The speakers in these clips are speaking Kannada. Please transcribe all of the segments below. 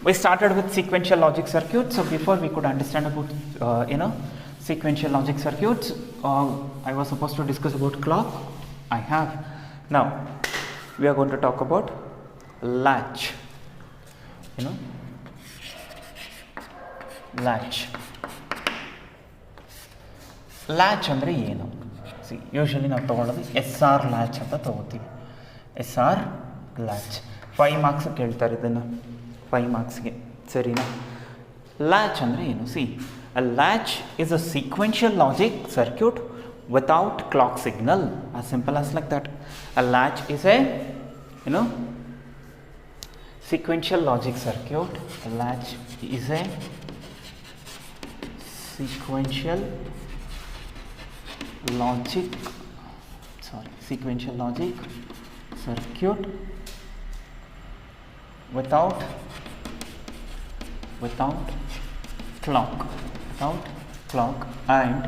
We started with sequential logic circuits. So before we could understand about sequential logic circuits, I was supposed to discuss about clock. I have. Now we are going to talk about latch. Latch. Latch ಅಂದರೆ ಏನು? ಯೂಶ್ವಲಿ ನಾವು ತೊಗೊಳ್ಳೋದು SR ಲ್ಯಾಚ್ ಅಂತ ತೊಗೋತೀವಿ. SR ಲ್ಯಾಚ್ 5 ಮಾರ್ಕ್ಸ್ ಕೇಳ್ತಾರೆ ಇದನ್ನು, 5 ಮಾರ್ಕ್ಸ್ಗೆ, ಸರಿನಾ? ಲ್ಯಾಚ್ ಅಂದರೆ ಏನು? A latch is a sequential logic circuit without clock signal. as simple as like that. A latch is a sequential logic circuit. A latch is a sequential logic circuit without clock and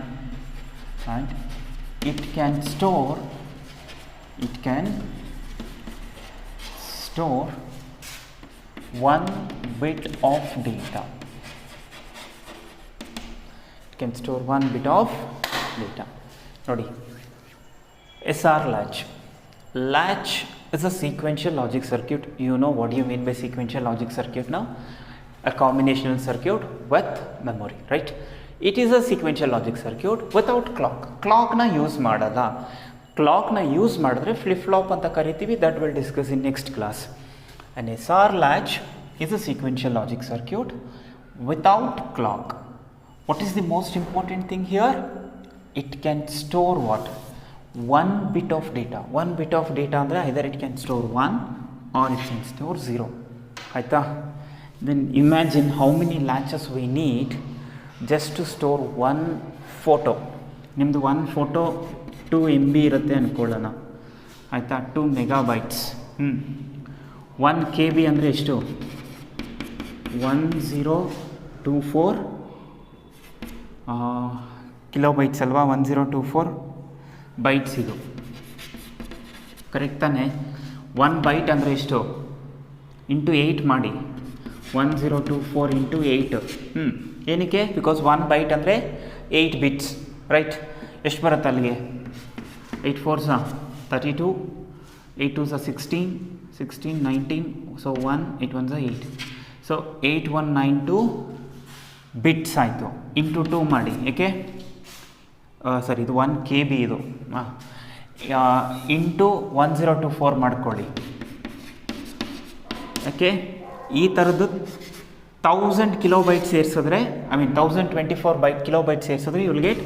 it can store 1 bit of data. It can store 1 bit of data. Nodi, SR latch. Latch is a sequential logic circuit. You know what do you mean by sequential logic circuit now? A combinational circuit with memory, right? It is a sequential logic circuit without clock. Clock na use madala. Clock na use madre flip flop anta karitivi. That we'll discuss in next class. An SR latch is a sequential logic circuit without clock. What is the most important thing here? It can store what? 1 bit of data. 1 bit of data andre either it can store 1 or it can store 0. Aita? Then imagine how many latches we need just to store one photo. Nimdu one photo 2 MB irutte ankolana. Aita? 2 megabytes. 1 KB andre eshtu? 1024 kilobytes ಅಲ್ವಾ? 1024 ಬೈಟ್ಸ್ ಇದು, ಕರೆಕ್ಟ್ ತಾನೆ? 1 ಬೈಟ್ ಅಂದರೆ ಎಷ್ಟು? ಇಂಟು 8 ಮಾಡಿ, 1024 ಇಂಟು 8. ಏನಕ್ಕೆ? ಬಿಕಾಸ್ 1 ಬೈಟ್ ಅಂದರೆ 8 ಬಿಟ್ಸ್, ರೈಟ್? ಎಷ್ಟು ಬರುತ್ತೆ ಅಲ್ಲಿಗೆ? 8 4s 32, 8 2s 16, 16 19, so 1 8 1s 8, so 8192 bits ಆಯಿತು. ಇಂಟು 2 ಮಾಡಿ, ಏಕೆ? ಸರಿ, ಇದು 1 KB ಇದು. ಇಂಟು 1024 ಮಾಡ್ಕೊಳ್ಳಿ. ಓಕೆ, ಈ ಥರದ್ದು 1000 ಕಿಲೋಬೈಟ್ ಸೇರಿಸಿದ್ರೆ, 1024 ಕಿಲೋಬೈಟ್ ಸೇರಿಸಿದ್ರೆ ಯು ವಿಲ್ ಗೆಟ್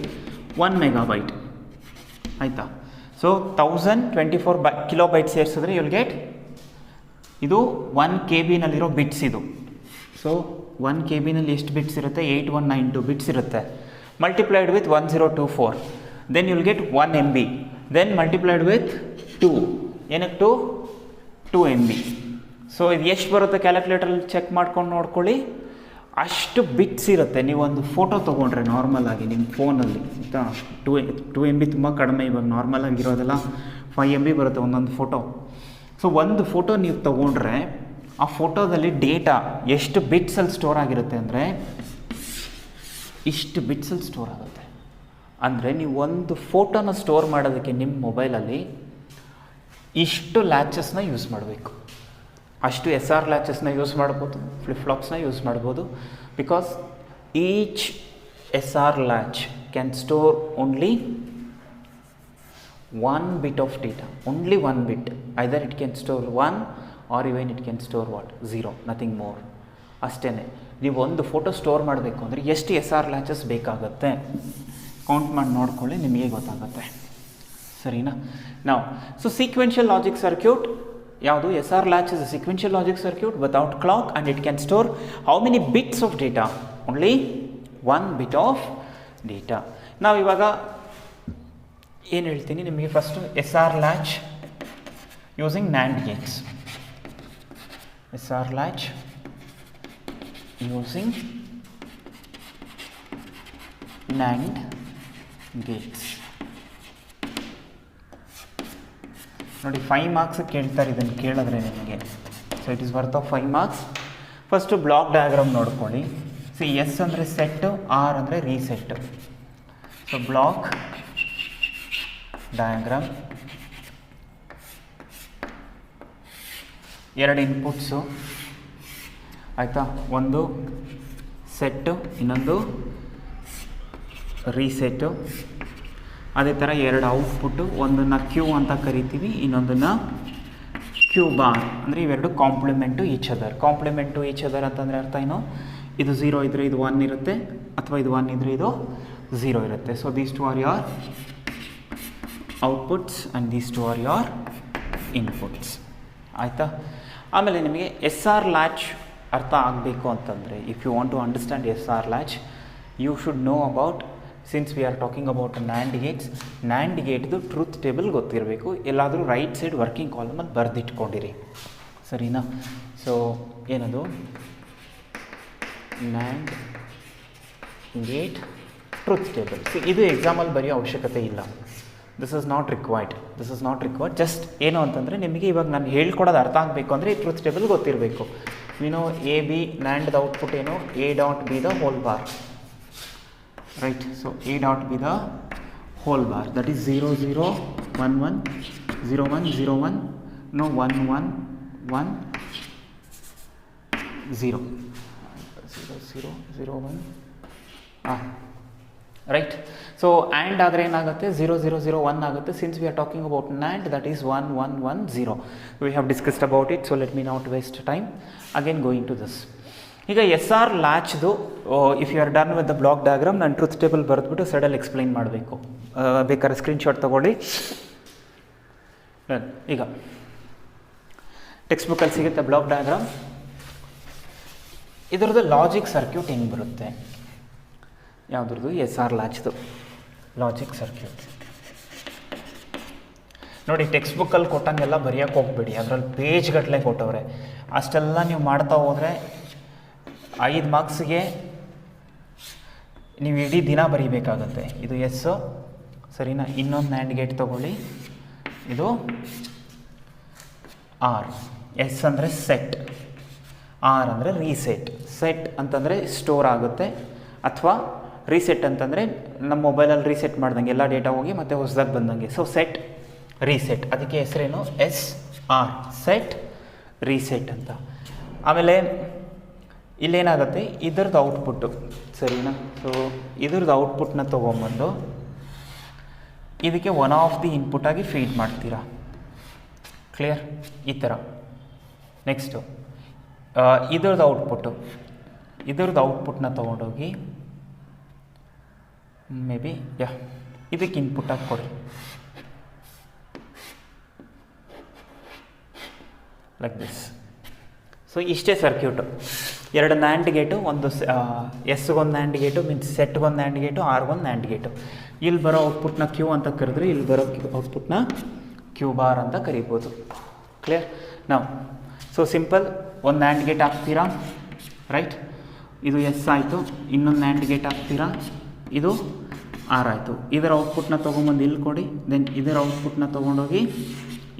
1 ಮೆಗಾಬೈಟ್, ಆಯಿತಾ? ಸೊ 1024 ಕಿಲೋಬೈಟ್ ಸೇರಿಸಿದ್ರೆ ಯು ವಿಲ್ ಗೆಟ್, ಇದು 1 KB ನಲ್ಲಿರೋ ಬಿಟ್ಸ್ ಇದು. ಸೊ 1 KB ನಲ್ಲಿ ಎಷ್ಟು ಬಿಟ್ಸ್ ಇರುತ್ತೆ? 8192 ಬಿಟ್ಸ್ ಇರುತ್ತೆ. Multiplied with 1024, then you will get 1 MB, then multiplied with 2, ಏನಕ್ಕೆ 2 MB. ಸೊ ಇದು ಎಷ್ಟು ಬರುತ್ತೆ ಕ್ಯಾಲ್ಕುಲೇಟರಲ್ಲಿ ಚೆಕ್ ಮಾಡ್ಕೊಂಡು ನೋಡ್ಕೊಳ್ಳಿ. ಅಷ್ಟು ಬಿಟ್ಸ್ ಇರುತ್ತೆ. ನೀವು ಒಂದು ಫೋಟೋ ತೊಗೊಂಡ್ರೆ ನಾರ್ಮಲ್ ಆಗಿ ನಿಮ್ಮ ಫೋನಲ್ಲಿ, ಆಯಿತಾ? 2 MB ತುಂಬ ಕಡಿಮೆ. ಇವಾಗ ನಾರ್ಮಲ್ ಆಗಿರೋದೆಲ್ಲ 5 MB ಬರುತ್ತೆ ಒಂದೊಂದು ಫೋಟೋ. ಸೊ ಒಂದು ಫೋಟೋ ನೀವು ತೊಗೊಂಡ್ರೆ ಆ ಫೋಟೋದಲ್ಲಿ ಡೇಟಾ ಎಷ್ಟು ಬಿಟ್ಸಲ್ಲಿ ಸ್ಟೋರ್ ಆಗಿರುತ್ತೆ ಅಂದರೆ ಇಷ್ಟು ಬಿಟ್ಸಲ್ಲಿ ಸ್ಟೋರ್ ಆಗುತ್ತೆ. ಅಂದರೆ ನೀವು ಒಂದು ಫೋಟೋನ ಸ್ಟೋರ್ ಮಾಡೋದಕ್ಕೆ ನಿಮ್ಮ ಮೊಬೈಲಲ್ಲಿ ಇಷ್ಟು ಲ್ಯಾಚಸ್ನ ಯೂಸ್ ಮಾಡಬೇಕು. ಅಷ್ಟು SR ಲ್ಯಾಚಸ್ನ ಯೂಸ್ ಮಾಡ್ಬೋದು, ಫ್ಲಿಪ್ ಫ್ಲಾಪ್ಸ್ನ ಯೂಸ್ ಮಾಡ್ಬೋದು. Because each SR latch can store only 1 bit of data, only 1 bit. Either it can store 1 or even it can store what? 0, nothing more. ಅಷ್ಟೇ. ನೀವು ಒಂದು ಫೋಟೋ ಸ್ಟೋರ್ ಮಾಡಬೇಕು ಅಂದರೆ ಎಷ್ಟು SR ಲ್ಯಾಚಸ್ ಬೇಕಾಗುತ್ತೆ ಕೌಂಟ್ ಮಾಡಿ ನೋಡ್ಕೊಳ್ಳಿ, ನಿಮಗೆ ಗೊತ್ತಾಗುತ್ತೆ, ಸರಿನಾ? ನಾವು ಸೊ ಸೀಕ್ವೆನ್ಷಿಯಲ್ ಲಾಜಿಕ್ ಸರ್ಕ್ಯೂಟ್ ಯಾವುದು? SR latch is a sequential logic circuit without clock and it can store how many bits of data? Only 1 bit of data. ನಾವು ಇವಾಗ ಏನು ಹೇಳ್ತೀನಿ ನಿಮಗೆ, first SR latch using NAND Gates. SR latch using NAND gates. ನೋಡಿ 5 ಮಾರ್ಕ್ಸ್ ಕೇಳ್ತಾರೆ ಇದನ್ನು ಕೇಳಿದ್ರೆ ನಿಮಗೆ. So it is worth of 5 marks. First block diagram ನೋಡ್ಕೊಳ್ಳಿ. ಸಿ ಎಸ್ ಅಂದರೆ ಸೆಟ್ಟು, ಆರ್ ಅಂದರೆ ರೀಸೆಟ್. ಸೊ ಬ್ಲಾಕ್ ಡಯಾಗ್ರಾಮ್, ಎರಡು ಇನ್ಪುಟ್ಸು ಆಯಿತಾ, ಒಂದು ಸೆಟ್ಟು ಇನ್ನೊಂದು ರೀಸೆಟ್ಟು. ಅದೇ ಥರ ಎರಡು ಔಟ್ಪುಟ್ಟು, ಒಂದನ್ನು ಕ್ಯೂ ಅಂತ ಕರಿತೀವಿ, ಇನ್ನೊಂದನ್ನು ಕ್ಯೂ ಬಾರ್. ಅಂದರೆ ಇವೆರಡು complement to each other. Complement to each other ಅಂತಂದರೆ ಅರ್ಥ ಏನು, ಇದು 0 ಇದ್ದರೆ ಇದು 1 ಇರುತ್ತೆ, ಅಥವಾ ಇದು 1 ಇದ್ದರೆ ಇದು 0 ಇರುತ್ತೆ. So these two are your outputs and these two are your inputs. ಆಯಿತಾ. ಆಮೇಲೆ ನಿಮಗೆ ಎಸ್ ಆರ್ ಲ್ಯಾಚ್ ಅರ್ಥ ಆಗಬೇಕು ಅಂತಂದರೆ, if you want to understand S R latch, you should know about, since we are talking about NAND gates, NAND ಗೇಟ್ದು ಟ್ರೂತ್ ಟೇಬಲ್ ಗೊತ್ತಿರಬೇಕು. ಎಲ್ಲಾದರೂ ರೈಟ್ ಸೈಡ್ ವರ್ಕಿಂಗ್ ಕಾಲಮಲ್ಲಿ ಬರೆದಿಟ್ಕೊಂಡಿರಿ, ಸರಿನಾ. ಸೊ ಏನದು ನ್ಯಾಂಡ್ ಗೇಟ್ ಟ್ರೂತ್ ಟೇಬಲ್. ಇದು ಎಕ್ಸಾಮಲ್ಲಿ ಬರೆಯೋ ಅವಶ್ಯಕತೆ ಇಲ್ಲ. This is not required. Just ಏನು ಅಂತಂದರೆ ನಿಮಗೆ ಇವಾಗ ನಾನು ಹೇಳ್ಕೊಡೋದು ಅರ್ಥ ಆಗಬೇಕು ಅಂದರೆ ಈ ಟ್ರೂತ್ ಟೇಬಲ್ ಗೊತ್ತಿರಬೇಕು. ವಿನೋ ಎ ಬಿ ನ್ಯಾಂಡ್ದ ಔಟ್ಪುಟ್ ಏನು, A dot B the whole bar, right. So A dot B the whole bar, that is 0 0 1 1 0 1 0 1 no 1 1 1 0 0 0 1 right. So and ಆದರೆ ಏನಾಗುತ್ತೆ, 0 0 0 1 ಆಗುತ್ತೆ. Since we are talking about NAND, that is 1 1 1 0. We have discussed about it, so let me not waste time again going to this. ಈಗ ಎಸ್ ಆರ್ ಲ್ಯಾಚ್ದು if you are done with the block diagram, ನಾನು ಟ್ರೂತ್ ಟೇಬಲ್ ಬರೆದ್ಬಿಟ್ಟು ಸೈಡಲ್ಲಿ ಎಕ್ಸ್ಪ್ಲೈನ್ ಮಾಡಬೇಕು. ಬೇಕಾದ್ರೆ ಸ್ಕ್ರೀನ್ಶಾಟ್ ತೊಗೊಳ್ಳಿ. ಈಗ ಟೆಕ್ಸ್ಟ್ ಬುಕ್ಕಲ್ಲಿ ಸಿಗುತ್ತೆ ಬ್ಲಾಕ್ ಡಯಾಗ್ರಾಮ್. ಇದರದ್ದು ಲಾಜಿಕ್ ಸರ್ಕ್ಯೂಟ್ ಹೆಂಗೆ ಬರುತ್ತೆ, ಯಾವುದ್ರದ್ದು, ಎಸ್ ಆರ್ ಲ್ಯಾಚ್ದು ಲಾಜಿಕ್ ಸರ್ಕ್ಯೂಟ್ ನೋಡಿ. ಟೆಕ್ಸ್ಟ್ ಬುಕ್ಕಲ್ಲಿ ಕೊಟ್ಟಂಗೆಲ್ಲ ಬರೆಯೋಕ್ಕೆ ಹೋಗ್ಬೇಡಿ, ಅದರಲ್ಲಿ ಪೇಜ್ ಗಟ್ಟಲೆ ಕೊಟ್ಟವ್ರೆ. ಅಷ್ಟೆಲ್ಲ ನೀವು ಮಾಡ್ತಾ ಹೋದರೆ 5 ಮಾರ್ಕ್ಸ್ಗೆ ನೀವು ಇಡೀ ದಿನ ಬರೀಬೇಕಾಗತ್ತೆ. ಇದು ಎಸ್ಸು, ಸರಿನಾ. ಇನ್ನೊಂದು ನ್ಯಾಂಡ್ ಗೇಟ್ ತೊಗೊಳ್ಳಿ, ಇದು ಆರ್. ಎಸ್ ಅಂದರೆ ಸೆಟ್, ಆರ್ ಅಂದರೆ ರೀಸೆಟ್. ಸೆಟ್ ಅಂತಂದರೆ ಸ್ಟೋರ್ ಆಗುತ್ತೆ, ಅಥವಾ ರೀಸೆಟ್ ಅಂತಂದರೆ ನಮ್ಮ ಮೊಬೈಲಲ್ಲಿ ರೀಸೆಟ್ ಮಾಡ್ದಂಗೆ ಎಲ್ಲ ಡೇಟಾ ಹೋಗಿ ಮತ್ತೆ ಹೊಸದಾಗಿ ಬಂದಂಗೆ. ಸೊ ಸೆಟ್ ರೀಸೆಟ್, ಅದಕ್ಕೆ ಹೆಸರೇನು ಎಸ್ ಆರ್, ಸೆಟ್ ರೀಸೆಟ್ ಅಂತ. ಆಮೇಲೆ ಇಲ್ಲೇನಾಗುತ್ತೆ, ಇದ್ರದ್ದು ಔಟ್ಪುಟ್ಟು, ಸರಿನಾ. ಸೊ ಇದ್ರದ್ದು ಔಟ್ಪುಟ್ನ ತೊಗೊಂಬಂದು ಇದಕ್ಕೆ ಒನ್ ಆಫ್ ದಿ ಇನ್ಪುಟಾಗಿ ಫೀಡ್ ಮಾಡ್ತೀರಾ. ಕ್ಲಿಯರ್, ಈ ಥರ. ನೆಕ್ಸ್ಟು ಇದ್ರದ್ದು ಔಟ್ಪುಟ್ನ ತೊಗೊಂಡೋಗಿ ಮೇ ಬಿ ಇದಕ್ಕೆ ಇನ್ಪುಟಾಗಿ ಕೊಡಿ, ಲೈಕ್ ದಿಸ್. ಸೊ ಇಷ್ಟೇ ಸರ್ಕ್ಯೂಟು. ಎರಡು ನ್ಯಾಂಡ್ ಗೇಟು, ಒಂದು ಎಸ್ಗೊಂದು ನ್ಯಾಂಡ್ ಗೇಟು, ಮೀನ್ಸ್ ಸೆಟ್ಗೊಂದು ನ್ಯಾಂಡ್ ಗೇಟು, ಆರ್ಗೊಂದು ನ್ಯಾಂಡ್ ಗೇಟು. ಇಲ್ಲಿ ಬರೋ ಔಟ್ಪುಟ್ನ ಕ್ಯೂ ಅಂತ ಕರೆದ್ರೆ, ಇಲ್ಲಿ ಬರೋ ಔಟ್ಪುಟ್ನ ಕ್ಯೂ ಬಾರ್ ಅಂತ ಕರಿಬೋದು. ಕ್ಲಿಯರ್ ನಾವು. ಸೊ ಸಿಂಪಲ್, ಒಂದು ನ್ಯಾಂಡ್ ಗೇಟ್ ಹಾಕ್ತೀರಾ, ರೈಟ್. ಇದು ಎಸ್ ಆಯಿತು, ಇನ್ನೊಂದು ನ್ಯಾಂಡ್ ಗೇಟ್ ಹಾಕ್ತೀರಾ, ಇದು ಆರ್ ಆಯಿತು. ಇದರ ಔಟ್ಪುಟ್ನ ತೊಗೊಂಬಂದು ಇಲ್ಲಿ ಕೊಡಿ, ದೆನ್ ಇದರ ಔಟ್ಪುಟ್ನ ತೊಗೊಂಡೋಗಿ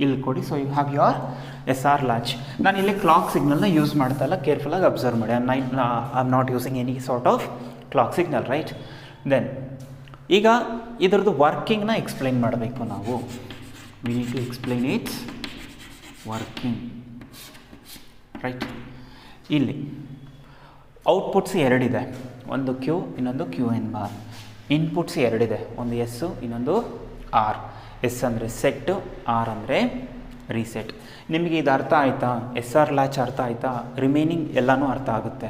ಇಲ್ಲಿ ಕೊಡಿ. So you have your S R latch. ನಾನು ಇಲ್ಲಿ ಕ್ಲಾಕ್ ಸಿಗ್ನಲ್ನ ಯೂಸ್ ಮಾಡ್ತಾ ಇಲ್ಲ, ಕೇರ್ಫುಲ್ಲಾಗಿ ಅಬ್ಸರ್ವ್ ಮಾಡಿ. I am not using any sort of clock signal, right. Then ಈಗ ಇದರದ್ದು ವರ್ಕಿಂಗ್ನ ಎಕ್ಸ್ಪ್ಲೈನ್ ಮಾಡಬೇಕು ನಾವು. We need to explain its working, right. ಇಲ್ಲಿ ಔಟ್ಪುಟ್ಸ್ ಎರಡಿದೆ, ಒಂದು ಕ್ಯೂ ಇನ್ನೊಂದು ಕ್ಯೂ ಎನ್ ಬಾರ್. ಇನ್ಪುಟ್ಸ್ ಎರಡಿದೆ, ಒಂದು ಎಸ್ಸು ಇನ್ನೊಂದು ಆರ್. ಎಸ್ ಅಂದರೆ ಸೆಟ್ಟು, ಆರ್ ಅಂದರೆ ರೀಸೆಟ್. ನಿಮಗೆ ಇದು ಅರ್ಥ ಆಯಿತಾ? ಎಸ್ ಆರ್ ಲ್ಯಾಚ್ ಅರ್ಥ ಆಯಿತಾ? ರಿಮೈನಿಂಗ್ ಎಲ್ಲನೂ ಅರ್ಥ ಆಗುತ್ತೆ.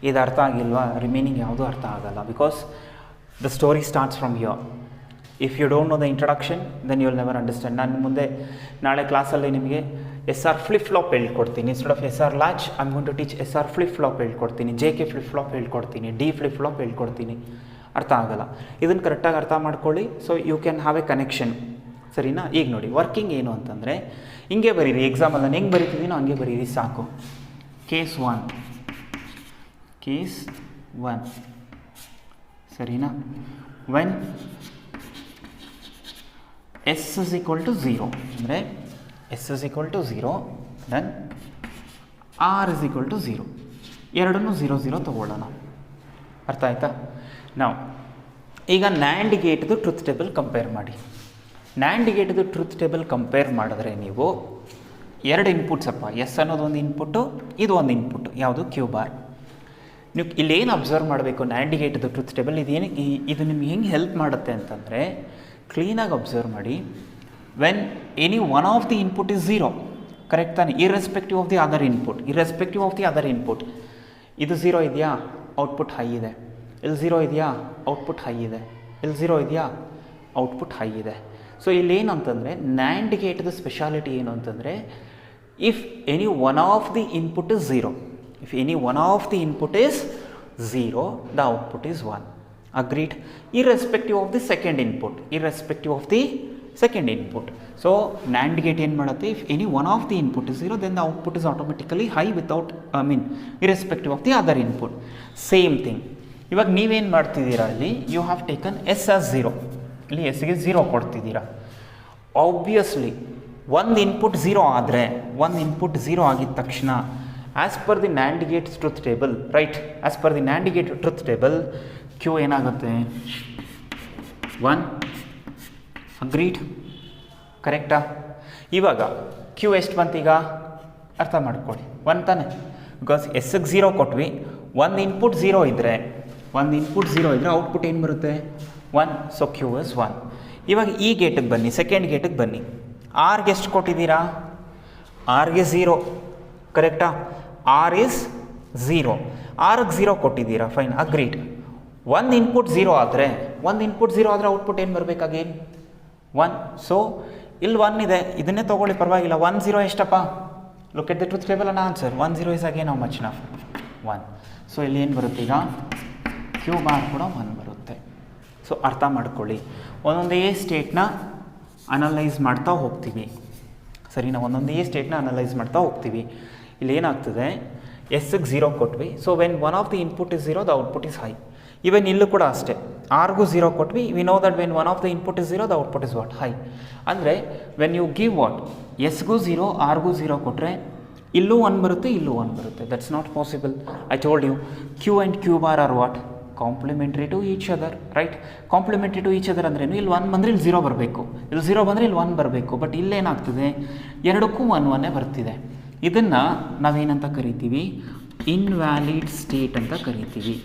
ಇದು ಅರ್ಥ ಆಗಿಲ್ವಾ, ರಿಮೈನಿಂಗ್ ಯಾವುದೂ ಅರ್ಥ ಆಗಲ್ಲ. Because the story starts from here. If you don't know the introduction, then you will never understand. ನಾನು ಮುಂದೆ ನಾಳೆ ಕ್ಲಾಸಲ್ಲಿ ನಿಮಗೆ ಎಸ್ ಆರ್ ಫ್ಲಿಪ್ ಫ್ಲಾಪ್ ಹೇಳ್ಕೊಡ್ತೀನಿ. Instead of S R latch I am going to teach S R flip flop ಹೇಳ್ಕೊಡ್ತೀನಿ, ಜೆ ಕೆ ಫ್ಲಿಪ್ ಫ್ಲಾಪ್ ಹೇಳ್ಕೊಡ್ತೀನಿ, ಡಿ ಫ್ಲಿಪ್ ಫ್ಲಾಪ್ ಹೇಳ್ಕೊಡ್ತೀನಿ. ಅರ್ಥ ಆಗಲ್ಲ. ಇದನ್ನು ಕರೆಕ್ಟಾಗಿ ಅರ್ಥ ಮಾಡ್ಕೊಳ್ಳಿ. So you can have a connection, ಸರಿನಾ. ಈಗ ನೋಡಿ ವರ್ಕಿಂಗ್ ಏನು ಅಂತಂದರೆ, ಹಿಂಗೆ ಬರೀರಿ. ಎಕ್ಸಾಮಲ್ಲಿ ನಾನು ಹೆಂಗೆ ಬರೀತಿದ್ದೀನೋ ಹಂಗೆ ಬರೀರಿ ಸಾಕು. ಕೇಸ್ 1 ಸರಿನಾ. When S is equal to 0 ಅಂದರೆ S is equal to 0, then R is equal to 0. ಎರಡನ್ನೂ 0 0 ತೊಗೊಳ್ಳೋಣ. ಅರ್ಥ ಆಯ್ತಾ? ನಾವು ಈಗ ನ್ಯಾಂಡ್ ಗೇಟ್ದು ಟ್ರುತ್ ಟೇಬಲ್ ಕಂಪೇರ್ ಮಾಡಿ. ನ್ಯಾಂಡ್ ಗೇಟ್ದು ಟ್ರುತ್ ಟೇಬಲ್ ಕಂಪೇರ್ ಮಾಡಿದ್ರೆ ನೀವು ಎರಡು ಇನ್ಪುಟ್ಸ್ ಅಪ್ಪ, ಎಸ್ ಅನ್ನೋದು ಒಂದು ಇನ್ಪುಟ್ಟು, ಇದು ಒಂದು ಇನ್ಪುಟ್, ಯಾವುದು ಕ್ಯೂ ಬಾರ್. ನೀವು ಇಲ್ಲೇನು ಅಬ್ಸರ್ವ್ ಮಾಡಬೇಕು, ನ್ಯಾಂಡ್ ಗೇಟ್ದು ಟ್ರುತ್ ಟೇಬಲ್ ಇದು ನಿಮ್ಗೆ ಹೆಂಗೆ ಹೆಲ್ಪ್ ಮಾಡುತ್ತೆ ಅಂತಂದರೆ, ಕ್ಲೀನಾಗಿ ಅಬ್ಸರ್ವ್ ಮಾಡಿ. When any one of the input is 0, correct ತಾನೆ, irrespective of the other input. ಇದು 0 ಇದೆಯಾ, ಔಟ್ಪುಟ್ ಹೈ ಇದೆ. ಇಲ್ಲಿ 0 ಇದೆಯಾ, ಔಟ್ಪುಟ್ ಹೈ ಇದೆ. ಇಲ್ಲಿ 0 ಇದೆಯಾ, ಔಟ್ಪುಟ್ ಹೈ ಇದೆ. ಸೊ ಇಲ್ಲೇನು ಅಂತಂದರೆ, ನ್ಯಾಂಡ್ ಗೇಟ್ದು ಸ್ಪೆಷಾಲಿಟಿ ಏನು ಅಂತಂದರೆ, if any one of the input is 0, the output is 1. Agreed? Irrespective of the second input. So NAND gate ಏನು ಮಾಡುತ್ತೆ, if any one of the input is 0, then the output is automatically high irrespective of the other input. Same thing. ಇವಾಗ ನೀವೇನು ಮಾಡ್ತಿದ್ದೀರಾ, ಅಲ್ಲಿ you have taken S as 0, ಇಲ್ಲಿ ಎಸ್ಗೆ 0 ಕೊಡ್ತಿದ್ದೀರಾ. ಆಬ್ವಿಯಸ್ಲಿ ಒಂದು ಇನ್ಪುಟ್ 0 ಆದರೆ, ಒಂದು ಇನ್ಪುಟ್ 0 ಆಗಿದ ತಕ್ಷಣ, as per the NAND gate truth table, right, as per the NAND gate truth table, Q ಏನಾಗುತ್ತೆ, 1. ಅಗ್ರೀಡ್? ಕರೆಕ್ಟಾ? ಇವಾಗ ಕ್ಯೂ ಎಷ್ಟು ಬಂತೀಗ ಅರ್ಥ ಮಾಡ್ಕೊಳ್ಳಿ, 1 ತಾನೆ, ಬಿಕಾಸ್ ಎಸ್ಗೆ 0 ಕೊಟ್ವಿ. ಒಂದು ಇನ್ಪುಟ್ 0 ಇದ್ದರೆ ಔಟ್ಪುಟ್ ಏನು ಬರುತ್ತೆ, 1. So Q is 1. ಇವಾಗ ಈ ಗೇಟಿಗೆ ಬನ್ನಿ, ಸೆಕೆಂಡ್ ಗೇಟಿಗೆ ಬನ್ನಿ. ಆರ್ಗೆ ಎಷ್ಟು ಕೊಟ್ಟಿದ್ದೀರಾ, ಆರ್ಗೆ 0, ಕರೆಕ್ಟಾ? ಆರ್ ಇಸ್ 0, ಆರ್ಗೆ 0 ಕೊಟ್ಟಿದ್ದೀರಾ, ಫೈನ್, ಅಗ್ರೀಡ್. ಒಂದು ಇನ್ಪುಟ್ 0 ಆದರೆ ಔಟ್ಪುಟ್ ಏನು ಬರಬೇಕಾಗೇನು, 1. ಸೊ ಇಲ್ಲಿ 1 ಇದೆ, ಇದನ್ನೇ ತೊಗೊಳ್ಳಿ, ಪರವಾಗಿಲ್ಲ. 1 0 ಎಷ್ಟಪ್ಪ, look at the truth table ಅನ್ನ answer. 1 0 is again how much, 1. ಸೊ ಇಲ್ಲಿ ಏನು ಬರುತ್ತೆ ಈಗ, ಕ್ಯೂ ಬಾರ್ ಕೂಡ 1 ಬರುತ್ತೆ. ಸೊ ಅರ್ಥ ಮಾಡ್ಕೊಳ್ಳಿ, ಒಂದೊಂದೇ ಸ್ಟೇಟ್ನ ಅನಲೈಸ್ ಮಾಡ್ತಾ ಹೋಗ್ತೀವಿ, ಸರಿನಾ? ಇಲ್ಲಿ ಏನಾಗ್ತದೆ, ಎಸ್ಗೆ 0 ಕೊಟ್ವಿ. So when one of the input is 0, the output is high. Even ಇಲ್ಲೂ ಕೂಡ ಅಷ್ಟೇ, ಆರ್ಗೂ 0 ಕೊಟ್ವಿ. We know that when one of the input is 0, the output is what, high. ಅಂದರೆ ವೆನ್ ಯು ಗಿವ್ ವಾಟ್, ಎಸ್ಗೂ 0, ಆರ್ಗೂ 0 ಕೊಟ್ಟರೆ ಇಲ್ಲೂ 1 ಬರುತ್ತೆ, ಇಲ್ಲೂ 1 ಬರುತ್ತೆ. That's not possible. I told you, Q and Q bar are what, complementary to each other, right? Complementary to each other ಅಂದ್ರೇನು, ಇಲ್ಲಿ 1 ಬಂದರೆ ಇಲ್ಲಿ 0 ಬರಬೇಕು, ಇಲ್ಲಿ 0 ಬಂದರೆ ಇಲ್ಲಿ 1 ಬರಬೇಕು. ಬಟ್ ಇಲ್ಲೇನಾಗ್ತದೆ, ಎರಡಕ್ಕೂ 1 1 ಬರ್ತಿದೆ. ಇದನ್ನು ನಾವೇನಂತ ಕರಿತೀವಿ, ಇನ್ವ್ಯಾಲಿಡ್ ಸ್ಟೇಟ್ ಅಂತ ಕರಿತೀವಿ.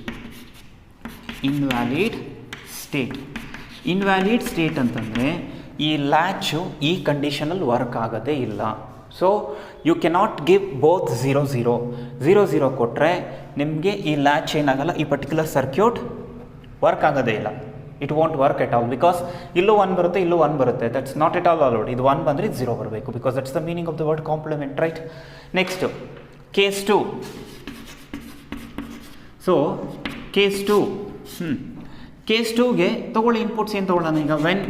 ಇನ್ವ್ಯಾಲಿಡ್ ಸ್ಟೇಟ್ ಅಂತಂದರೆ, ಈ ಲ್ಯಾಚು ಈ ಕಂಡೀಷನಲ್ಲಿ ವರ್ಕ್ ಆಗೋದೇ ಇಲ್ಲ. So you cannot give both 0 0 0 0 ಕೊಟ್ಟರೆ ನಿಮಗೆ ಈ ಲ್ಯಾಚ್ ಏನಾಗಲ್ಲ, ಈ ಪರ್ಟಿಕ್ಯುಲರ್ ಸರ್ಕ್ಯೂಟ್ ವರ್ಕ್ ಆಗೋದೇ ಇಲ್ಲ. It want work at all, because ಇಲ್ಲೂ 1 ಬರುತ್ತೆ, ಇಲ್ಲೂ 1 ಬರುತ್ತೆ. That's not at all allowed. ಇದು 1 ಬಂದರೆ ಇದು 0 ಬರಬೇಕು, because that's the meaning of the word complement, right? Next case 2. So case 2, case 2ಗೆ ತೊಗೊಳ್ಳಿ, ಇನ್ಪುಟ್ಸ್ ಏನು ತೊಗೊಳ್ಳೋಣ ಈಗ. When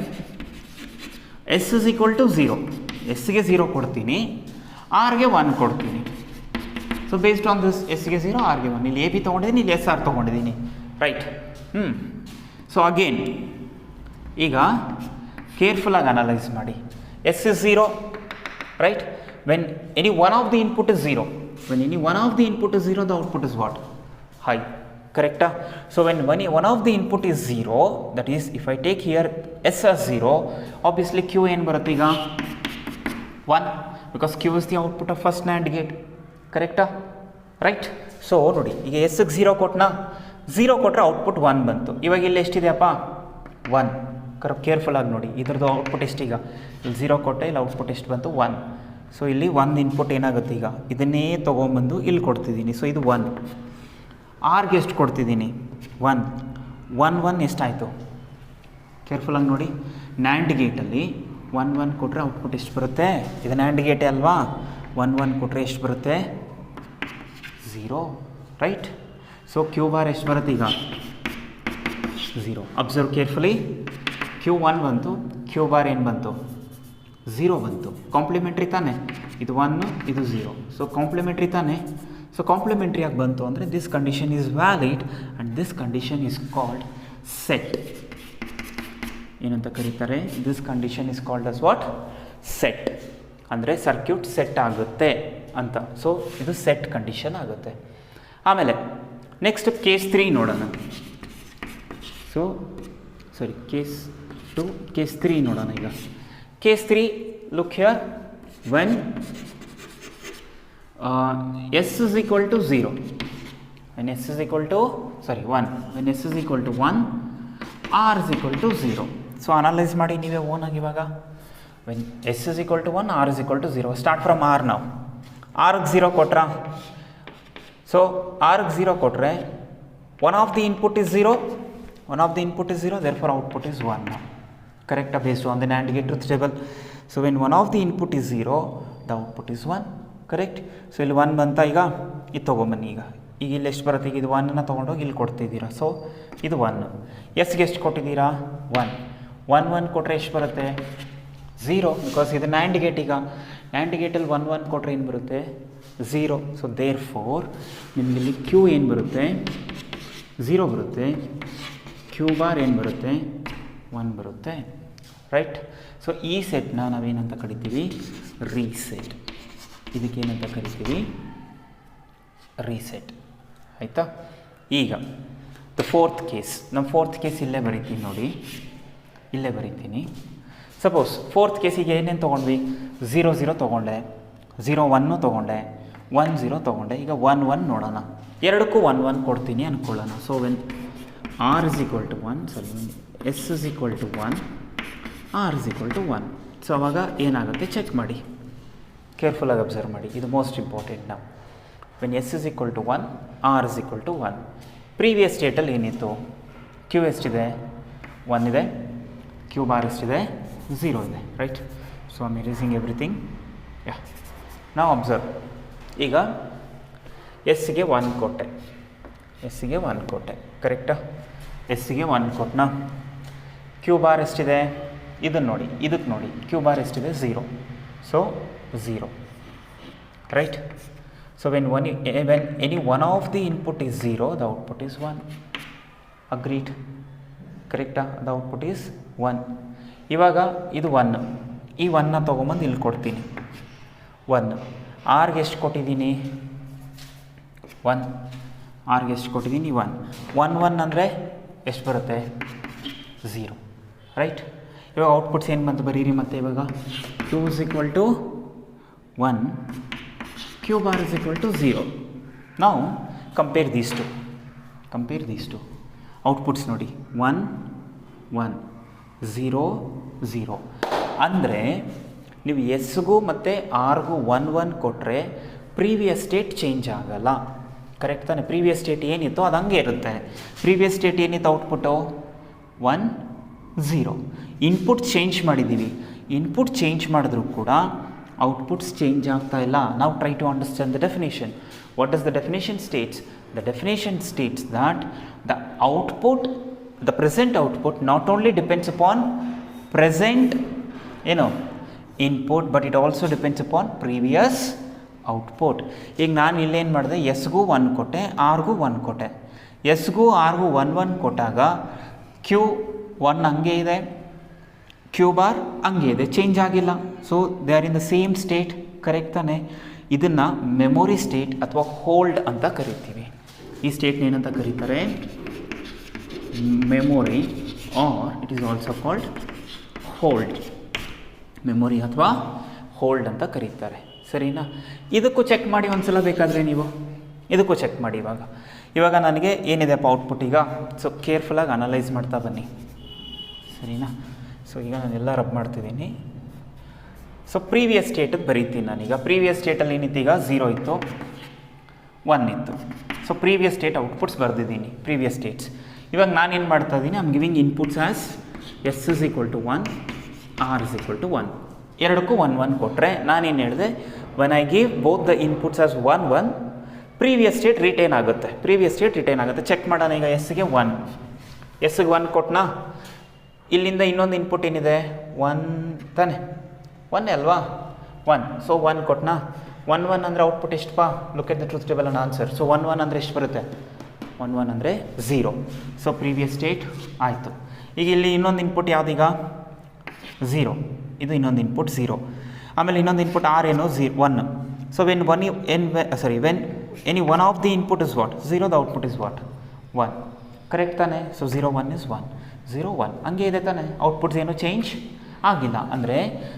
S is equal to 0, ಎಸ್ಗೆ 0 ಕೊಡ್ತೀನಿ, ಆರ್ಗೆ 1 ಕೊಡ್ತೀನಿ. ಸೊ ಬೇಸ್ಡ್ ಆನ್ ದಿಸ್, ಎಸ್ಗೆ 0, ಆರ್ಗೆ 1. ಇಲ್ಲಿ ಎ ಬಿ ತೊಗೊಂಡಿದ್ದೀನಿ, ಇಲ್ಲಿ ಎಸ್ ಆರ್ ತೊಗೊಂಡಿದ್ದೀನಿ, ರೈಟ್? ಸೊ ಅಗೇನ್ ಈಗ ಕೇರ್ಫುಲ್ಲಾಗಿ ಅನಲೈಸ್ ಮಾಡಿ. S is 0, right? When any one of the input is 0, the output is what, high, ಕರೆಕ್ಟಾ? So when one of the input is 0, that is if I take here S as 0, obviously Q ಏನು ಬರುತ್ತೆ ಈಗ, 1, because Q is the output of first NAND gate, ಕರೆಕ್ಟಾ? ರೈಟ್? ಸೊ ನೋಡಿ, ಈಗ ಎಸ್ಗೆ 0 ಕೊಟ್ಟನಾ, 0 ಕೊಟ್ಟರೆ ಔಟ್ಪುಟ್ 1 ಬಂತು. ಇವಾಗ ಇಲ್ಲಿ ಎಷ್ಟಿದೆಯಪ್ಪ, 1. ಕೇರ್ಫುಲ್ಲಾಗಿ ನೋಡಿ, ಇದ್ರದ್ದು ಔಟ್ಪುಟ್ ಎಷ್ಟೀಗ, ಇಲ್ಲಿ 0 ಕೊಟ್ಟೆ, ಇಲ್ಲಿ ಔಟ್ಪುಟ್ ಎಷ್ಟು ಬಂತು, 1. ಸೊ ಇಲ್ಲಿ 1 ಇನ್ಪುಟ್ ಏನಾಗುತ್ತೆ ಈಗ, ಇದನ್ನೇ ತೊಗೊಂಬಂದು ಇಲ್ಲಿ ಕೊಡ್ತಿದ್ದೀನಿ. ಸೊ ಇದು 1. ಆರ್ಗೆ ಎಷ್ಟು ಕೊಡ್ತಿದ್ದೀನಿ, 1 1 1 ಎಷ್ಟಾಯಿತು, ಕೇರ್ಫುಲ್ಲಾಗಿ ನೋಡಿ. ನ್ಯಾಂಡ್ ಗೇಟಲ್ಲಿ 1 1 ಕೊಟ್ಟರೆ ಔಟ್ಪುಟ್ ಎಷ್ಟು ಬರುತ್ತೆ, ಇದು ನ್ಯಾಂಡ್ ಗೇಟೇ ಅಲ್ವಾ, 1 1 ಕೊಟ್ಟರೆ ಎಷ್ಟು ಬರುತ್ತೆ, 0, ರೈಟ್? ಸೊ ಕ್ಯೂ ಬಾರ್ ಎಷ್ಟು ಬರುತ್ತೆ ಈಗ, 0. ಅಬ್ಸರ್ವ್ ಕೇರ್ಫುಲಿ, ಕ್ಯೂ 1 ಬಂತು, ಕ್ಯೂ ಬಾರ್ ಏನು ಬಂತು, 0 ಬಂತು. ಕಾಂಪ್ಲಿಮೆಂಟ್ರಿ ತಾನೆ, ಇದು 1, ಇದು 0. ಸೊ ಕಾಂಪ್ಲಿಮೆಂಟ್ರಿ ತಾನೆ. ಸೊ ಕಾಂಪ್ಲಿಮೆಂಟ್ರಿಯಾಗಿ ಬಂತು ಅಂದರೆ this condition is valid and this condition is called set. ಏನಂತ ಕರೀತಾರೆ, this condition is called as what, set. ಅಂದರೆ ಸರ್ಕ್ಯೂಟ್ ಸೆಟ್ ಆಗುತ್ತೆ ಅಂತ. ಸೊ ಇದು ಸೆಟ್ ಕಂಡೀಷನ್ ಆಗುತ್ತೆ. ಆಮೇಲೆ ನೆಕ್ಸ್ಟ್ ಕೇಸ್ 3 ನೋಡೋಣ. ಕೇಸ್ 2, ಕೇಸ್ 3 ನೋಡೋಣ ಈಗ. Case 3, look here, when s is equal to 0, when s is equal to 1, when s is equal to 1, r is equal to 0. So analyse ಮಾಡಿ ನೀವೇ ಓನಾಗಿ ಇವಾಗ. When s is equal to 1, r is equal to 0. Start from r ನಾವು. r ಗೆ 0 ಕೊಟ್ರಾ? ಸೊ r ಗೆ 0 ಕೊಟ್ಟರೆ one of the input is 0, therefore output is 1 now. Correct, based on the NAND gate truth table. So when one of the input is 0, the output is 1. Correct. So ಇಲ್ಲಿ 1 ಬಂತ, ಈಗ ಇದು ತೊಗೊಂಬನ್ನಿ. ಈಗ ಇಲ್ಲಿ ಎಷ್ಟು ಬರುತ್ತೆ? ಈಗ ಇದು 1ನ ತೊಗೊಂಡೋಗಿ ಇಲ್ಲಿ ಕೊಡ್ತಿದ್ದೀರಾ. ಸೊ ಇದು 1. ಎಸ್ಗೆ ಎಷ್ಟು ಕೊಟ್ಟಿದ್ದೀರಾ? 1 ಕೊಟ್ಟರೆ ಎಷ್ಟು ಬರುತ್ತೆ? 0, ಬಿಕಾಸ್ ಇದು ನ್ಯಾಂಡ್ ಗೇಟ್. ಈಗ ನ್ಯಾಂಡ್ ಗೇಟಲ್ಲಿ 1 ಕೊಟ್ಟರೆ ಏನು ಬರುತ್ತೆ? 0. ಸೊ ದೇರ್ ಫೋರ್ ನಿಮಗೆ ಇಲ್ಲಿ ಕ್ಯೂ ಏನು ಬರುತ್ತೆ? 0 ಬರುತ್ತೆ. ಕ್ಯೂ ಬಾರ್ ಏನು ಬರುತ್ತೆ? 1 ಬರುತ್ತೆ. ರೈಟ್. ಸೊ ಈ ಸೆಟ್ನ ನಾವೇನಂತ ಕರಿತೀವಿ? ರೀಸೆಟ್. ಇದಕ್ಕೇನಂತ ಕರಿತೀವಿ? ರೀಸೆಟ್. ಆಯಿತಾ? ಈಗ ದ ಫೋರ್ತ್ ಕೇಸ್, ನಮ್ಮ ಫೋರ್ತ್ ಕೇಸ್ ಇಲ್ಲೇ ಬರೀತೀನಿ ನೋಡಿ, ಇಲ್ಲೇ ಬರೀತೀನಿ. ಸಪೋಸ್ ಫೋರ್ತ್ ಕೇಸಿಗೆ ಏನೇನು ತೊಗೊಂಡ್ವಿ? 0 ತೊಗೊಂಡೆ, 1 ತೊಗೊಂಡೆ, 1 ತೊಗೊಂಡೆ. ಈಗ 1 ನೋಡೋಣ. ಎರಡಕ್ಕೂ 1 ಕೊಡ್ತೀನಿ ಅಂದ್ಕೊಳ್ಳೋಣ. So when r is equal to 1, s is equal to 1, r is equal to 1. So ಅವಾಗ ಏನಾಗುತ್ತೆ ಚೆಕ್ ಮಾಡಿ, ಕೇರ್ಫುಲ್ಲಾಗಿ ಅಬ್ಸರ್ವ್ ಮಾಡಿ. ಇದು ಮೋಸ್ಟ್ ಇಂಪಾರ್ಟೆಂಟ್. ನಾವು when s is equal to 1, r is equal to 1. Previous ಸ್ಟೇಟಲ್ಲಿ ಏನಿತ್ತು? ಕ್ಯೂ ಎಷ್ಟಿದೆ? 1 ಇದೆ. ಕ್ಯೂ ಬಾರ್ ಎಷ್ಟಿದೆ? 0 ಇದೆ. Right. So I am erasing everything. Yeah, ನಾವು ಅಬ್ಸರ್ವ್. ಈಗ ಎಸ್ಗೆ 1 ಕೊಟ್ಟೆ, ಕರೆಕ್ಟಾ? ಎಸ್ಗೆ 1 ಕೊಟ್ಟನಾ? ಕ್ಯೂ ಬಾರ್ ಎಷ್ಟಿದೆ? ಇದನ್ನು ನೋಡಿ, ಇದಕ್ಕೆ ನೋಡಿ, ಕ್ಯೂ ಬಾರ್ ಎಷ್ಟಿದೆ? 0. So 0. Right. So when any one of the input is 0, the output is 1. Agreed? ಕರೆಕ್ಟಾ? The output is 1. ಇವಾಗ ಇದು 1, ಈ 1ನ ತೊಗೊಂಬಂದು ಇಲ್ಲಿ ಕೊಡ್ತೀನಿ. 1 ಆರ್ಗೆ ಎಷ್ಟು ಕೊಟ್ಟಿದ್ದೀನಿ? 1 ಆರ್ಗೆ ಎಷ್ಟು ಕೊಟ್ಟಿದ್ದೀನಿ? 1 ಅಂದರೆ ಎಷ್ಟು ಬರುತ್ತೆ? 0. ರೈಟ್. ಇವಾಗ ಔಟ್ಪುಟ್ಸ್ ಏನು ಬಂತು ಬರೀರಿ ಮತ್ತೆ. ಇವಾಗ Q is equal to 1, Q bar is equal to 0. Now compare these two. Outputs ನೋಡಿ, 1 1 0 0. ಅಂದರೆ ನೀವು ಎಸ್ಗೂ ಮತ್ತು ಆರ್ಗೂ 1 ಕೊಟ್ಟರೆ ಪ್ರೀವಿಯಸ್ ಸ್ಟೇಟ್ ಚೇಂಜ್ ಆಗಲ್ಲ. ಕರೆಕ್ಟ್ ತಾನೆ? ಪ್ರೀವಿಯಸ್ ಸ್ಟೇಟ್ ಏನಿತ್ತು ಅದು ಹಂಗೆ ಇರುತ್ತೆ. ಪ್ರೀವಿಯಸ್ ಸ್ಟೇಟ್ ಏನಿತ್ತು? ಔಟ್ಪುಟ್ಟು 1 0. ಇನ್ಪುಟ್ ಚೇಂಜ್ ಮಾಡಿದ್ದೀವಿ. ಇನ್ಪುಟ್ ಚೇಂಜ್ ಮಾಡಿದ್ರೂ ಕೂಡ ಔಟ್ಪುಟ್ಸ್ ಚೇಂಜ್ ಆಗ್ತಾ ಇಲ್ಲ. ನಾವು try to understand the definition. What does the definition states? The definition states that the output, the present output not only depends upon present input, but it also depends upon previous output. ಈಗ ನಾನು ಇಲ್ಲೇನು ಮಾಡಿದೆ? ಎಸ್ಗೂ 1 ಕೊಟ್ಟೆ, ಆರ್ಗೂ 1 ಕೊಟ್ಟೆ. ಎಸ್ಗೂ ಆರ್ಗೂ 1 ಕೊಟ್ಟಾಗ ಕ್ಯೂ 1 ಹಂಗೆ ಇದೆ, ಕ್ಯೂ ಬಾರ್ ಹಂಗೆ ಇದೆ, ಚೇಂಜ್ ಆಗಿಲ್ಲ. So they are in the same state. Correct ತಾನೆ? ಇದನ್ನು ಮೆಮೊರಿ ಸ್ಟೇಟ್ ಅಥವಾ ಹೋಲ್ಡ್ ಅಂತ ಕರಿತೀವಿ. ಈ ಸ್ಟೇಟ್ನ ಏನಂತ ಕರೀತಾರೆ? Memory, or it is also called hold. Memory ಅಥವಾ ಹೋಲ್ಡ್ ಅಂತ ಕರೀತಾರೆ. ಸರಿನಾ? ಇದಕ್ಕೂ ಚೆಕ್ ಮಾಡಿ ಒಂದ್ಸಲ ಬೇಕಾದರೆ ನೀವು. ಇದಕ್ಕೂ ಚೆಕ್ ಮಾಡಿ. ಇವಾಗ ನನಗೆ ಏನಿದೆಪ್ಪ ಔಟ್ಪುಟ್ ಈಗ? ಸೊ ಕೇರ್ಫುಲ್ಲಾಗಿ ಅನಲೈಸ್ ಮಾಡ್ತಾ ಬನ್ನಿ. ಸರಿನಾ? ಸೊ ಈಗ ನಾನೆಲ್ಲ ರಬ್ ಮಾಡ್ತಿದ್ದೀನಿ. ಸೊ ಪ್ರೀವಿಯಸ್ ಸ್ಟೇಟಿಗೆ ಬರೀತೀನಿ ನಾನೀಗ. ಪ್ರೀವಿಯಸ್ ಸ್ಟೇಟಲ್ಲಿ ಏನಿತ್ತು? ಈಗ 0 ಇತ್ತು, 1 ಇತ್ತು. ಸೊ ಪ್ರೀವಿಯಸ್ ಸ್ಟೇಟ್ ಔಟ್ಪುಟ್ಸ್ ಬರೆದಿದ್ದೀನಿ, ಪ್ರೀವಿಯಸ್ ಸ್ಟೇಟ್ಸ್. ಇವಾಗ ನಾನೇನು ಮಾಡ್ತಾ ಇದ್ದೀನಿ? I am giving inputs as S is equal to 1, R is equal to 1. ಎರಡಕ್ಕೂ 1 ಕೊಟ್ಟರೆ ನಾನೇನು ಹೇಳಿದೆ? When I give both the inputs as 1 previous state retain ಆಗುತ್ತೆ. ಚೆಕ್ ಮಾಡೋಣ. ಈಗ ಎಸ್ಗೆ 1 ಕೊಟ್ಟನಾ? ಇಲ್ಲಿಂದ ಇನ್ನೊಂದು ಇನ್ಪುಟ್ ಏನಿದೆ? 1 ತಾನೆ? 1 ಅಲ್ವಾ? 1. ಸೊ 1 ಕೊಟ್ಟನಾ? 1 ಅಂದರೆ ಔಟ್ಪುಟ್ ಎಷ್ಟಪ್ಪ? Look at the truth table on answer. So 1 ಅಂದರೆ ಎಷ್ಟು ಬರುತ್ತೆ? 1 ಅಂದರೆ 0. ಸೊ ಪ್ರೀವಿಯಸ್ ಸ್ಟೇಟ್ ಆಯಿತು. ಈಗ ಇಲ್ಲಿ ಇನ್ನೊಂದು ಇನ್ಪುಟ್ ಯಾವುದೀಗ? 0. ಇದು ಇನ್ನೊಂದು ಇನ್ಪುಟ್ 0. ಆಮೇಲೆ ಇನ್ನೊಂದು ಇನ್ಪುಟ್ ಆರ್ ಏನು? 1. So when any one of the input is what 0, the output is what 1. Correct ತಾನೆ? ಸೊ 0 1 ಇಸ್ 1 0 1 ಹಂಗೆ ಇದೆ ತಾನೆ. ಔಟ್ಪುಟ್ಸ್ ಏನು ಚೇಂಜ್ ಆಗಿಲ್ಲ. ಅಂದರೆ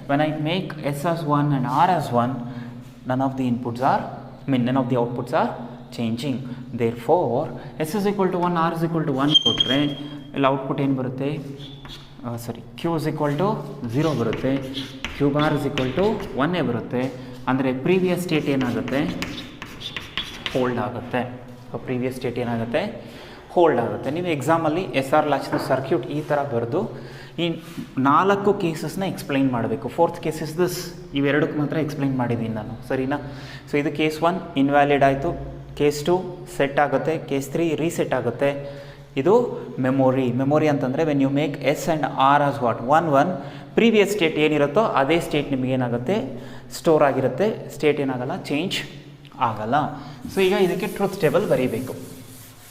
when I make S as 1 and R as 1, none of the inputs are, none of the outputs are changing. Therefore S is equal to 1, R is equal to 1 ಕೊಟ್ಟರೆ ಇಲ್ಲಿ ಔಟ್ಪುಟ್ ಏನು ಬರುತ್ತೆ? Q is equal to 0 ಬರುತ್ತೆ, Q bar is equal to 1 ಬರುತ್ತೆ. ಅಂದರೆ ಪ್ರೀವಿಯಸ್ ಸ್ಟೇಟ್ ಏನಾಗುತ್ತೆ? ಹೋಲ್ಡ್ ಆಗುತ್ತೆ. ಪ್ರೀವಿಯಸ್ ಸ್ಟೇಟ್ ಏನಾಗುತ್ತೆ? ಹೋಲ್ಡ್ ಆಗುತ್ತೆ. ನೀವು ಎಕ್ಸಾಮಲ್ಲಿ SR ಲ್ಯಾಚ್ನ ಸರ್ಕ್ಯೂಟ್ ಈ ಥರ ಬರೆದು ಈ 4 ಕೇಸಸ್ನ ಎಕ್ಸ್ಪ್ಲೈನ್ ಮಾಡಬೇಕು. 4th case is this. ಇವೆರಡಕ್ಕೆ ಮಾತ್ರ ಎಕ್ಸ್ಪ್ಲೈನ್ ಮಾಡಿದ್ದೀನಿ ನಾನು, ಸರಿನಾ? ಸೊ ಇದು ಕೇಸ್ 1 ಇನ್ವ್ಯಾಲಿಡ್ ಆಯಿತು, ಕೇಸ್ 2 ಸೆಟ್ ಆಗುತ್ತೆ, ಕೇಸ್ 3 ರೀಸೆಟ್ ಆಗುತ್ತೆ. ಇದು ಮೆಮೊರಿ ಅಂತಂದರೆ when you make S and R as what 1 1, previous state ಏನಿರುತ್ತೋ ಅದೇ ಸ್ಟೇಟ್ ನಿಮಗೇನಾಗುತ್ತೆ? ಸ್ಟೋರ್ ಆಗಿರುತ್ತೆ. ಸ್ಟೇಟ್ ಏನಾಗಲ್ಲ, ಚೇಂಜ್ ಆಗಲ್ಲ. ಸೊ ಈಗ ಇದಕ್ಕೆ ಟ್ರೂತ್ ಟೇಬಲ್ ಬರೀಬೇಕು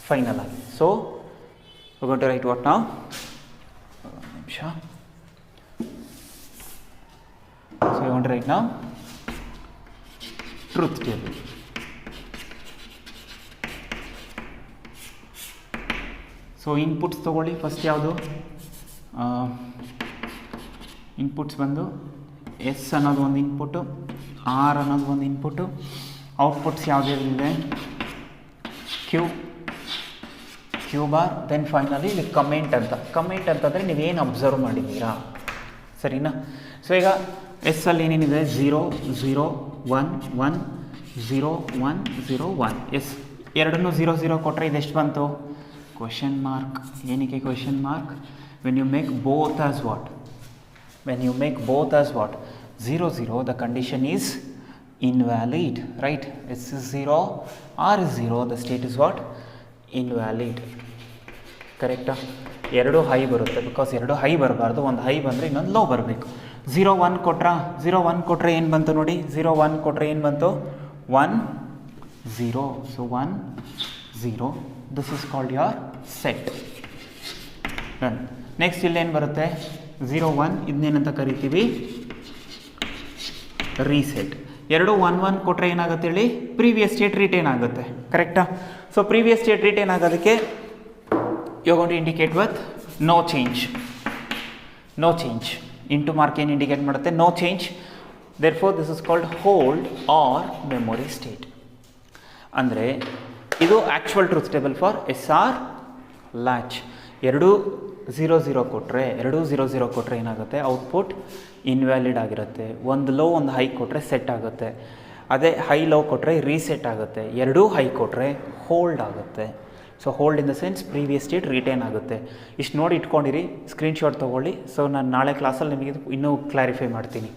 ಫೈನಲ್ ಆಗಿ. So going to write what now? ನಿಮಿಷ. So you want to write now truth table. So inputs ತೊಗೊಳ್ಳಿ. ಫಸ್ಟ್ ಯಾವುದು? ಇನ್ಪುಟ್ಸ್ ಬಂದು S ಅನ್ನೋದು ಒಂದು ಇನ್ಪುಟ್ಟು, R ಅನ್ನೋದು ಒಂದು ಇನ್ಪುಟ್ಟು. ಔಟ್ಪುಟ್ಸ್ ಯಾವುದಿದೆ? Q bar. ದೆನ್ ಫೈನಲಿ ಇಲ್ಲಿ ಕಮೆಂಟ್ ಅಂತಂದರೆ ನೀವೇನು ಅಬ್ಸರ್ವ್ ಮಾಡಿದ್ದೀರಾ, ಸರಿನಾ? ಸೊ ಈಗ S ಅಲ್ಲಿ ಏನೇನಿದೆ? 0 0 1 1 0 1 0 1. ಎಸ್ ಎರಡನ್ನೂ 0 0 ಕೊಟ್ಟರೆ ಇದೆಷ್ಟು ಬಂತು? Question mark. ಏನಕ್ಕೆ question mark? When you make both as what? When you make both as what? 0 0, the condition is invalid, right? S is 0, R is 0, the state is what? Invalid. ಕರೆಕ್ಟಾ? ಎರಡು ಹೈ ಬರುತ್ತೆ, ಬಿಕಾಸ್ ಎರಡು ಹೈ ಬರಬಾರ್ದು. ಒಂದು ಹೈ ಬಂದರೆ ಇನ್ನೊಂದು ಲೋ ಬರಬೇಕು. 0 1 ಕೊಟ್ಟರೆ ಏನು ಬಂತು ನೋಡಿ? 0 1 ಕೊಟ್ಟರೆ ಏನು ಬಂತು? 1 0. So 1 0, this is called your set. Done. Next ಇಲ್ಲೇನು ಬರುತ್ತೆ? 0 1, ಇದನ್ನೇನಂತ ಕರಿತೀವಿ? ರೀಸೆಟ್. ಎರಡು 1 1 ಕೊಟ್ಟರೆ ಏನಾಗುತ್ತೆ ಹೇಳಿ? ಪ್ರೀವಿಯಸ್ ಸ್ಟೇಟ್ ರಿಟೇನ್ ಆಗುತ್ತೆ, ಕರೆಕ್ಟಾ? ಸೊ ಪ್ರೀವಿಯಸ್ ಸ್ಟೇಟ್ ರಿಟೇನ್ ಆಗೋದಕ್ಕೆ you going to indicate with no change. Into mark ಏನು ಇಂಡಿಕೇಟ್ ಮಾಡುತ್ತೆ? No change. Therefore this is called hold or memory state. ಅಂದರೆ ಇದು actual truth table for SR latch. ಎರಡು 0 0 ಕೊಟ್ಟರೆ ಏನಾಗುತ್ತೆ? ಔಟ್ಪುಟ್ ಇನ್ವ್ಯಾಲಿಡ್ ಆಗಿರುತ್ತೆ. ಒಂದು ಲೋ ಒಂದು ಹೈ ಕೊಟ್ಟರೆ ಸೆಟ್ ಆಗುತ್ತೆ. ಅದೇ ಹೈ ಲೋ ಕೊಟ್ಟರೆ ರೀಸೆಟ್ ಆಗುತ್ತೆ. ಎರಡೂ ಹೈ ಕೊಟ್ಟರೆ ಹೋಲ್ಡ್ ಆಗುತ್ತೆ. So hold in the sense previous state retain ಆಗುತ್ತೆ. ಇಷ್ಟು ನೋಡಿ ಇಟ್ಕೊಂಡಿರಿ, ಸ್ಕ್ರೀನ್ಶಾಟ್ ತೊಗೊಳ್ಳಿ. ಸೊ ನಾನು ನಾಳೆ ಕ್ಲಾಸಲ್ಲಿ ನಿಮಗೆ ಇನ್ನೂ ಕ್ಲಾರಿಫೈ ಮಾಡ್ತೀನಿ.